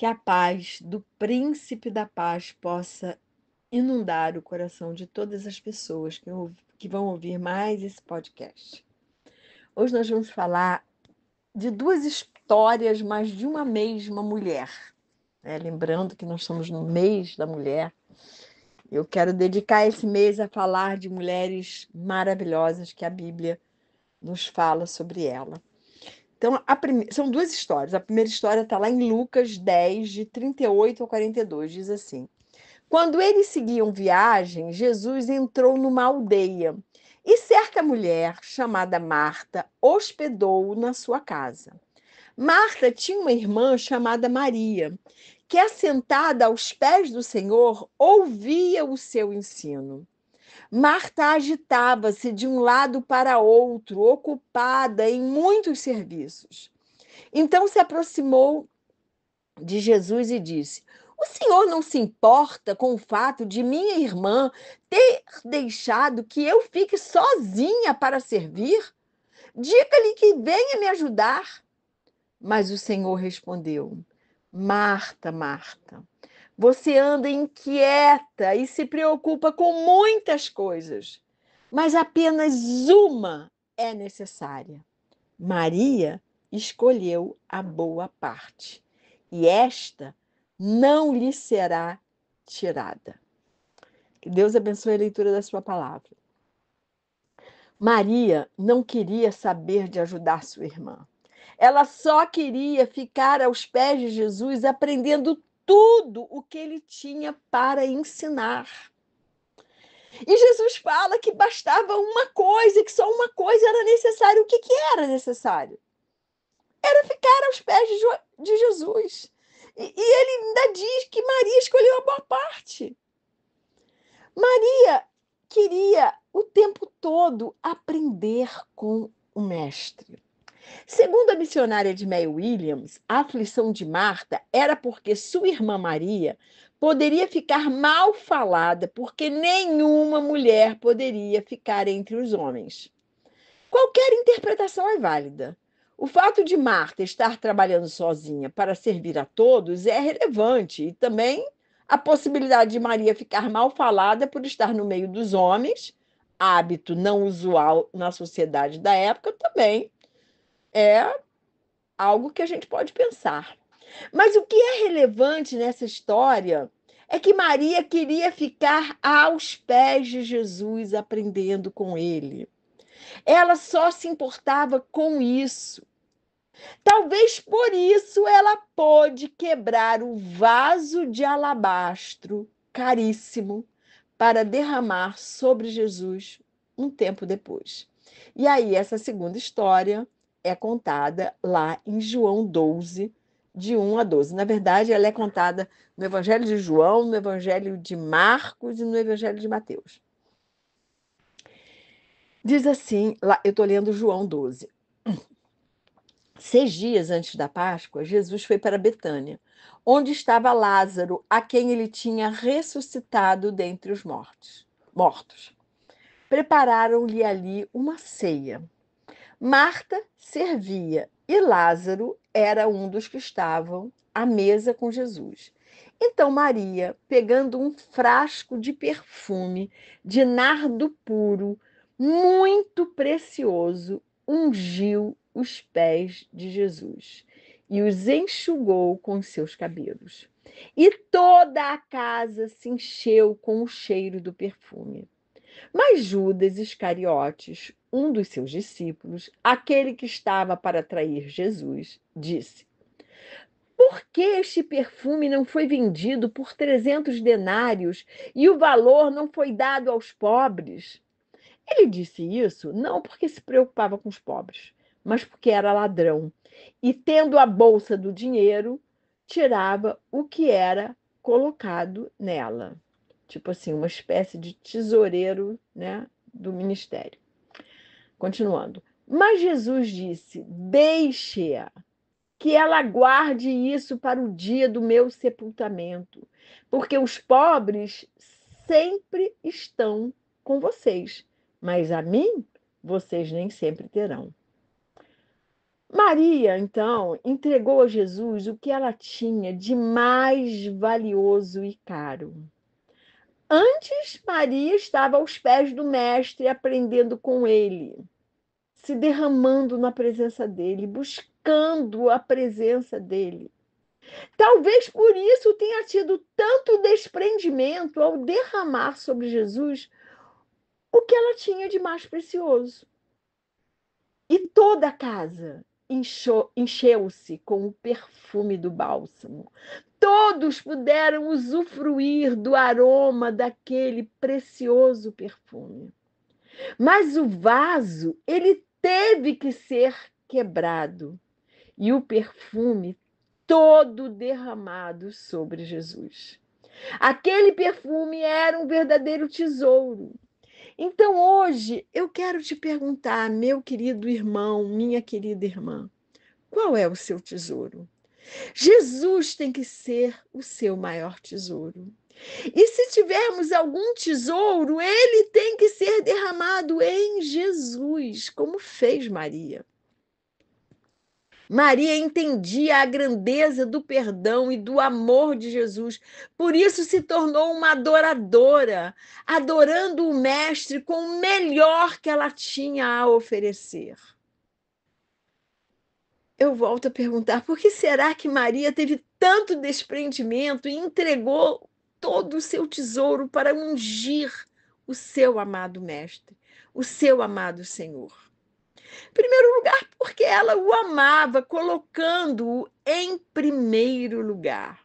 Que a paz do Príncipe da Paz possa inundar o coração de todas as pessoas que vão ouvir mais esse podcast. Hoje nós vamos falar de duas histórias, mas de uma mesma mulher. Lembrando que nós estamos no mês da mulher. Eu quero dedicar esse mês a falar de mulheres maravilhosas que a Bíblia nos fala sobre ela. Então, são duas histórias. A primeira história está lá em Lucas 10, de 38 a 42. Diz assim: Quando eles seguiam viagem, Jesus entrou numa aldeia e certa mulher, chamada Marta, hospedou-o na sua casa. Marta tinha uma irmã chamada Maria, que, assentada aos pés do Senhor, ouvia o seu ensino. Marta agitava-se de um lado para outro, ocupada em muitos serviços. Então se aproximou de Jesus e disse: O senhor não se importa com o fato de minha irmã ter deixado que eu fique sozinha para servir? Diga-lhe que venha me ajudar. Mas o Senhor respondeu: Marta, Marta, você anda inquieta e se preocupa com muitas coisas, mas apenas uma é necessária. Maria escolheu a boa parte, e esta não lhe será tirada. Que Deus abençoe a leitura da sua palavra. Maria não queria saber de ajudar sua irmã. Ela só queria ficar aos pés de Jesus, aprendendo tudo o que ele tinha para ensinar. E Jesus fala que bastava uma coisa, que só uma coisa era necessário. O que era necessário? Era ficar aos pés de Jesus. E ele ainda diz que Maria escolheu a boa parte. Maria queria o tempo todo aprender com o mestre. Segundo a missionária Edmeia Williams, a aflição de Marta era porque sua irmã Maria poderia ficar mal falada, porque nenhuma mulher poderia ficar entre os homens. Qualquer interpretação é válida. O fato de Marta estar trabalhando sozinha para servir a todos é relevante, e também a possibilidade de Maria ficar mal falada por estar no meio dos homens, hábito não usual na sociedade da época, também é algo que a gente pode pensar. Mas o que é relevante nessa história é que Maria queria ficar aos pés de Jesus, aprendendo com ele. Ela só se importava com isso. Talvez por isso ela pôde quebrar o vaso de alabastro caríssimo para derramar sobre Jesus um tempo depois. E aí, essa segunda história é contada lá em João 12, de 1 a 12. Na verdade, ela é contada no Evangelho de João, no Evangelho de Marcos e no Evangelho de Mateus. Diz assim, lá, eu estou lendo João 12. 6 dias antes da Páscoa, Jesus foi para Betânia, onde estava Lázaro, a quem ele tinha ressuscitado dentre os mortos. Prepararam-lhe ali uma ceia. Marta servia e Lázaro era um dos que estavam à mesa com Jesus. Então Maria, pegando um frasco de perfume de nardo puro, muito precioso, ungiu os pés de Jesus e os enxugou com seus cabelos. E toda a casa se encheu com o cheiro do perfume. Mas Judas Iscariotes, um dos seus discípulos, aquele que estava para trair Jesus, disse: Por que este perfume não foi vendido por 300 denários e o valor não foi dado aos pobres? Ele disse isso não porque se preocupava com os pobres, mas porque era ladrão. E, tendo a bolsa do dinheiro, tirava o que era colocado nela. Tipo assim, uma espécie de tesoureiro, né, do ministério. Continuando. Mas Jesus disse: Deixe-a, que ela guarde isso para o dia do meu sepultamento, porque os pobres sempre estão com vocês, mas a mim vocês nem sempre terão. Maria, então, entregou a Jesus o que ela tinha de mais valioso e caro. Antes, Maria estava aos pés do Mestre, aprendendo com ele, se derramando na presença dele, buscando a presença dele. Talvez por isso tenha tido tanto desprendimento ao derramar sobre Jesus o que ela tinha de mais precioso. E toda a casa encheu-se com o perfume do bálsamo. Todos puderam usufruir do aroma daquele precioso perfume. Mas o vaso, ele teve que ser quebrado e o perfume todo derramado sobre Jesus. Aquele perfume era um verdadeiro tesouro. Então hoje eu quero te perguntar, meu querido irmão, minha querida irmã, qual é o seu tesouro? Jesus tem que ser o seu maior tesouro. E se tivermos algum tesouro, ele tem que ser derramado em Jesus, como fez Maria. Maria entendia a grandeza do perdão e do amor de Jesus, por isso se tornou uma adoradora, adorando o Mestre com o melhor que ela tinha a oferecer. Eu volto a perguntar, por que será que Maria teve tanto desprendimento e entregou todo o seu tesouro para ungir o seu amado Mestre, o seu amado Senhor? Em primeiro lugar, porque ela o amava, colocando-o em primeiro lugar.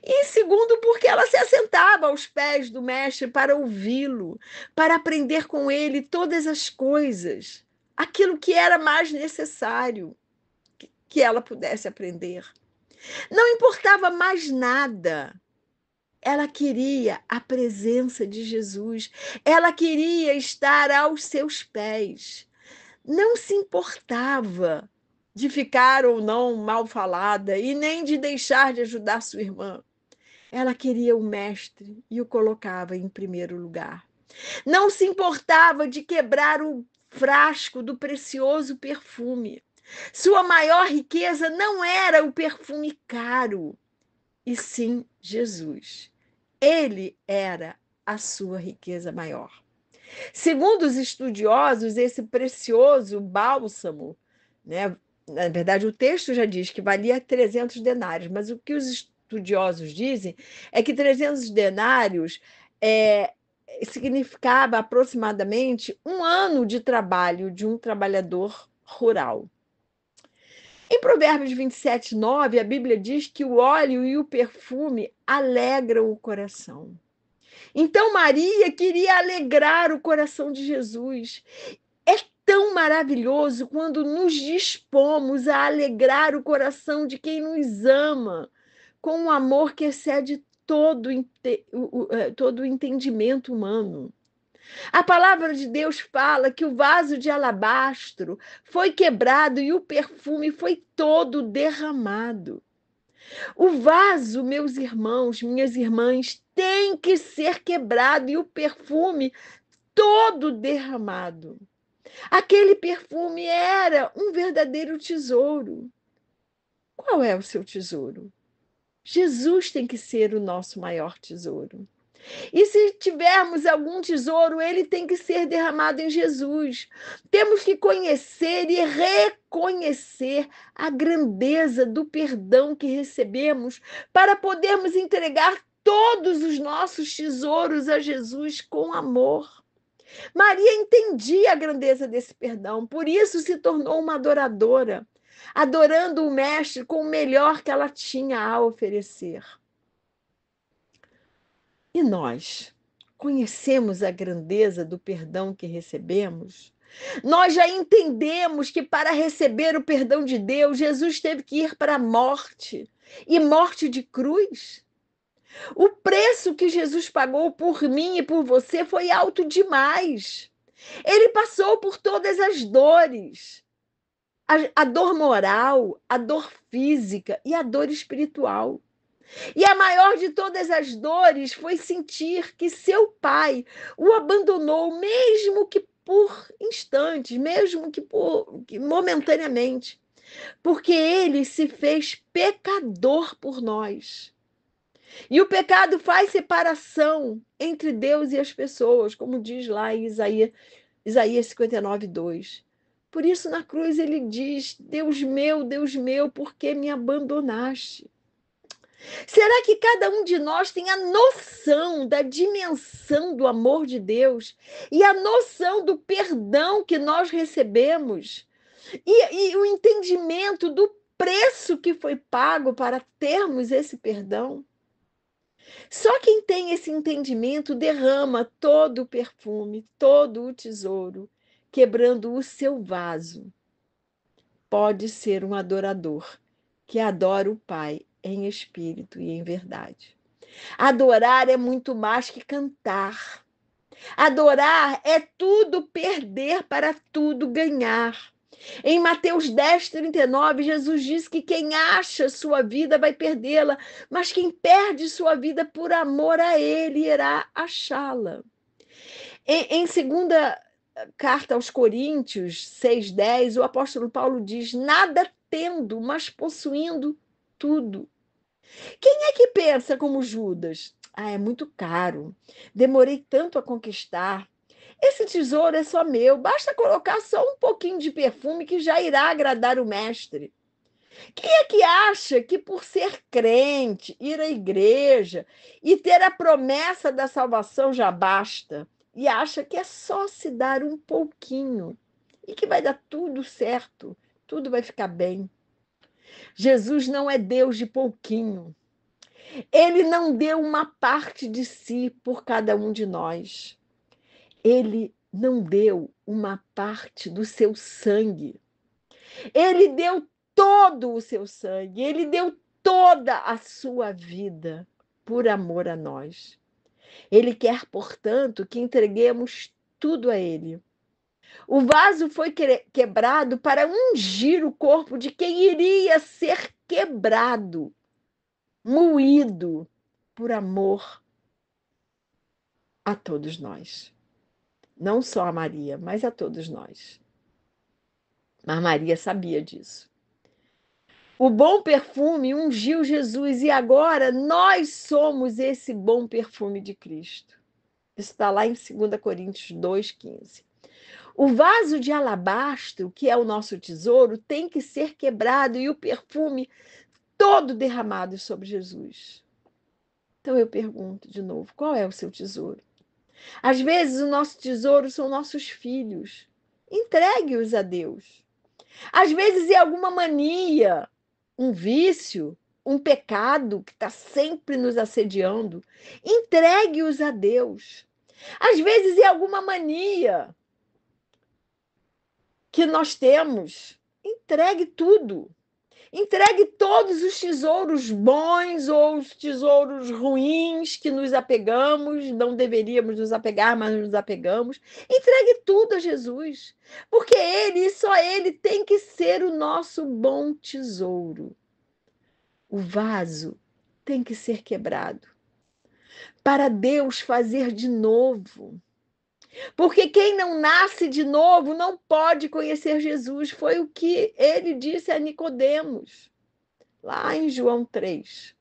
E em segundo, porque ela se assentava aos pés do Mestre para ouvi-lo, para aprender com ele todas as coisas, aquilo que era mais necessário que ela pudesse aprender. Não importava mais nada. Ela queria a presença de Jesus. Ela queria estar aos seus pés. Não se importava de ficar ou não mal falada e nem de deixar de ajudar sua irmã. Ela queria o Mestre e o colocava em primeiro lugar. Não se importava de quebrar o frasco do precioso perfume. Sua maior riqueza não era o perfume caro, e sim Jesus. Ele era a sua riqueza maior. Segundo os estudiosos, esse precioso bálsamo, né, na verdade, o texto já diz que valia 300 denários, mas o que os estudiosos dizem é que 300 denários significava aproximadamente um ano de trabalho de um trabalhador rural. Em Provérbios 27:9, a Bíblia diz que o óleo e o perfume alegram o coração. Então, Maria queria alegrar o coração de Jesus. É tão maravilhoso quando nos dispomos a alegrar o coração de quem nos ama, com um amor que excede todo o entendimento humano. A palavra de Deus fala que o vaso de alabastro foi quebrado e o perfume foi todo derramado. O vaso, meus irmãos, minhas irmãs, tem que ser quebrado e o perfume todo derramado. Aquele perfume era um verdadeiro tesouro. Qual é o seu tesouro? Jesus tem que ser o nosso maior tesouro. E se tivermos algum tesouro, ele tem que ser derramado em Jesus. Temos que conhecer e reconhecer a grandeza do perdão que recebemos para podermos entregar todos os nossos tesouros a Jesus com amor. Maria entendia a grandeza desse perdão, por isso se tornou uma adoradora, adorando o Mestre com o melhor que ela tinha a oferecer. E nós conhecemos a grandeza do perdão que recebemos? Nós já entendemos que para receber o perdão de Deus, Jesus teve que ir para a morte, e morte de cruz. O preço que Jesus pagou por mim e por você foi alto demais. Ele passou por todas as dores, a dor moral, a dor física e a dor espiritual. E a maior de todas as dores foi sentir que seu pai o abandonou, mesmo que por instantes, mesmo que momentaneamente. porque ele se fez pecador por nós. E o pecado faz separação entre Deus e as pessoas, como diz lá em Isaías 59:2. Por isso, na cruz, ele diz: Deus meu, por que me abandonaste? Será que cada um de nós tem a noção da dimensão do amor de Deus e a noção do perdão que nós recebemos e o entendimento do preço que foi pago para termos esse perdão? Só quem tem esse entendimento derrama todo o perfume, todo o tesouro, quebrando o seu vaso. Pode ser um adorador que adora o Pai em espírito e em verdade. Adorar é muito mais que cantar. Adorar é tudo perder para tudo ganhar. Em Mateus 10:39, Jesus diz que quem acha sua vida vai perdê-la, mas quem perde sua vida por amor a Ele irá achá-la. Em segunda carta aos Coríntios 6:10, o apóstolo Paulo diz: nada tendo, mas possuindo tudo. Quem é que pensa como Judas? Ah, é muito caro. Demorei tanto a conquistar. Esse tesouro é só meu. Basta colocar só um pouquinho de perfume que já irá agradar o mestre. Quem é que acha que por ser crente, ir à igreja e ter a promessa da salvação já basta? E acha que é só se dar um pouquinho e que vai dar tudo certo, tudo vai ficar bem. Jesus não é Deus de pouquinho. Ele não deu uma parte de si por cada um de nós. Ele não deu uma parte do seu sangue. Ele deu todo o seu sangue. Ele deu toda a sua vida por amor a nós. Ele quer, portanto, que entreguemos tudo a Ele. O vaso foi quebrado para ungir o corpo de quem iria ser quebrado, moído por amor a todos nós. Não só a Maria, mas a todos nós. Mas Maria sabia disso. O bom perfume ungiu Jesus e agora nós somos esse bom perfume de Cristo. Isso está lá em 2 Coríntios 2:15. O vaso de alabastro, que é o nosso tesouro, tem que ser quebrado e o perfume todo derramado sobre Jesus. Então eu pergunto de novo, qual é o seu tesouro? Às vezes o nosso tesouro são nossos filhos. Entregue-os a Deus. Às vezes é alguma mania, um vício, um pecado que está sempre nos assediando. Entregue-os a Deus. Às vezes é alguma mania que nós temos. Entregue tudo. Entregue todos os tesouros bons ou os tesouros ruins que nos apegamos, não deveríamos nos apegar, mas nos apegamos. Entregue tudo a Jesus, porque Ele e só Ele tem que ser o nosso bom tesouro. O vaso tem que ser quebrado para Deus fazer de novo. Porque quem não nasce de novo não pode conhecer Jesus. Foi o que ele disse a Nicodemos, lá em João 3.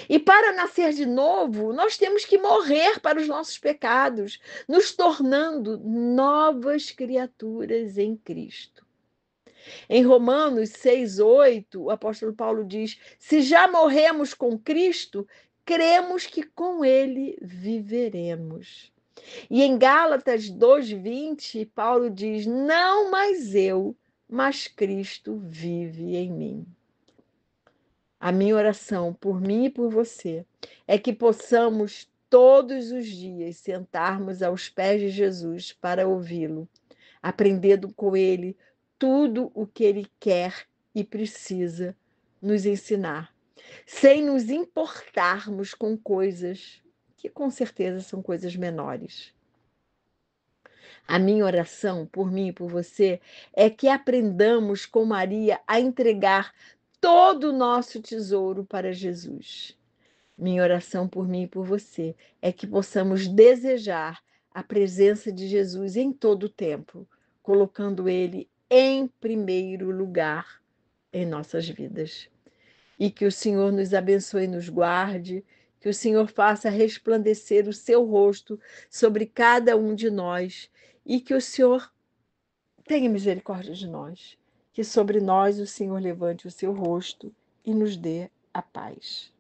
E para nascer de novo, nós temos que morrer para os nossos pecados, nos tornando novas criaturas em Cristo. Em Romanos 6:8, o apóstolo Paulo diz: se já morremos com Cristo, cremos que com ele viveremos. E em Gálatas 2:20, Paulo diz: não mais eu, mas Cristo vive em mim. A minha oração por mim e por você é que possamos todos os dias sentarmos aos pés de Jesus para ouvi-lo, aprendendo com ele tudo o que ele quer e precisa nos ensinar, sem nos importarmos com coisas que com certeza são coisas menores. A minha oração por mim e por você é que aprendamos com Maria a entregar todo o nosso tesouro para Jesus. Minha oração por mim e por você é que possamos desejar a presença de Jesus em todo o tempo, colocando Ele em primeiro lugar em nossas vidas. E que o Senhor nos abençoe e nos guarde, que o Senhor faça resplandecer o seu rosto sobre cada um de nós e que o Senhor tenha misericórdia de nós, que sobre nós o Senhor levante o seu rosto e nos dê a paz.